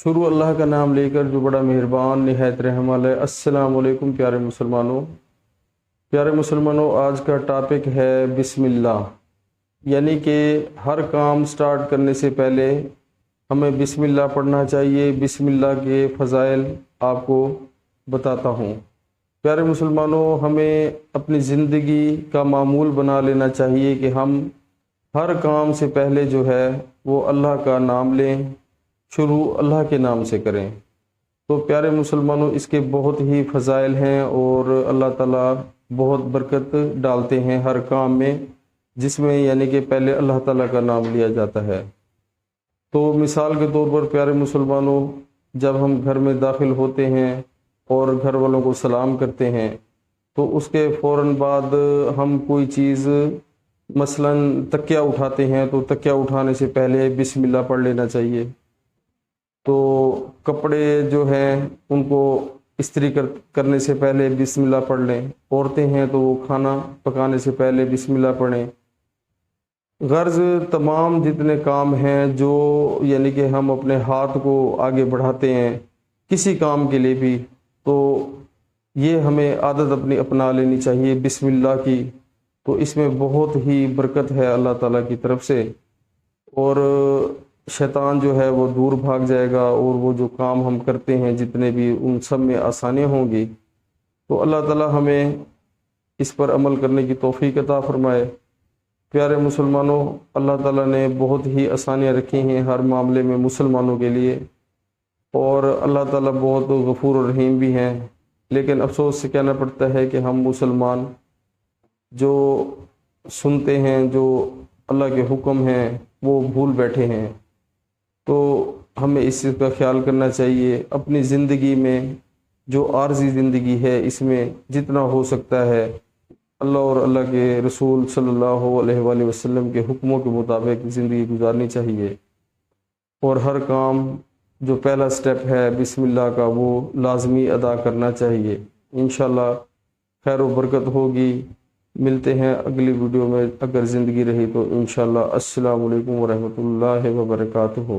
शुरू अल्लाह का नाम लेकर जो बड़ा मेहरबान निहायत रहम वाला है। अस्सलाम वालेकुम प्यारे मुसलमानों, आज का टॉपिक है बिस्मिल्लाह। यानी कि हर काम स्टार्ट करने से पहले हमें बिस्मिल्लाह पढ़ना चाहिए। बिस्मिल्लाह के फ़ज़ाइल आपको बताता हूँ। प्यारे मुसलमानों, हमें अपनी ज़िंदगी का मामूल बना लेना चाहिए कि हम हर काम से पहले जो है वो अल्लाह का नाम लें, शुरू अल्लाह के नाम से करें। तो प्यारे मुसलमानों, इसके बहुत ही फ़ज़ाइल हैं और अल्लाह ताला बहुत बरकत डालते हैं हर काम में, जिसमें यानी कि पहले अल्लाह ताला का नाम लिया जाता है। तो मिसाल के तौर पर प्यारे मुसलमानों, जब हम घर में दाखिल होते हैं और घर वालों को सलाम करते हैं तो उसके फ़ौरन बाद हम कोई चीज़ मसलन तकिया उठाते हैं तो तकिया उठाने से पहले बिस्मिल्लाह पढ़ लेना चाहिए। तो कपड़े जो हैं उनको इस्त्री करने से पहले बिस्मिल्लाह पढ़ लें। औरतें हैं तो वो खाना पकाने से पहले बिस्मिल्लाह पढ़ें। गर्ज तमाम जितने काम हैं जो यानी कि हम अपने हाथ को आगे बढ़ाते हैं किसी काम के लिए भी, तो ये हमें आदत अपनी अपना लेनी चाहिए बिस्मिल्लाह की। तो इसमें बहुत ही बरकत है अल्लाह ताला की तरफ से, और शैतान जो है वो दूर भाग जाएगा और वो जो काम हम करते हैं जितने भी उन सब में आसानियाँ होंगी। तो अल्लाह ताला हमें इस पर अमल करने की तौफीक अता फरमाए। प्यारे मुसलमानों, अल्लाह ताला ने बहुत ही आसानियाँ रखी हैं हर मामले में मुसलमानों के लिए, और अल्लाह ताला बहुत गफूर और रहीम भी हैं। लेकिन अफसोस से कहना पड़ता है कि हम मुसलमान जो सुनते हैं, जो अल्लाह के हुक्म हैं, वो भूल बैठे हैं। तो हमें इस चीज़ का ख्याल करना चाहिए। अपनी ज़िंदगी में जो आर्जी ज़िंदगी है इसमें जितना हो सकता है अल्लाह और अल्लाह के रसूल सल्लल्लाहु अलैहि वसल्लम के हुक्मों के मुताबिक ज़िंदगी गुजारनी चाहिए। और हर काम जो पहला स्टेप है बिस्मिल्लाह का वो लाजमी अदा करना चाहिए। इंशाल्लाह खैर व बरकत होगी। मिलते हैं अगली वीडियो में, अगर ज़िंदगी रही तो इंशाल्लाह। अस्सलामु अलैकुम व रहमतुल्लाहि व बरकातुहू।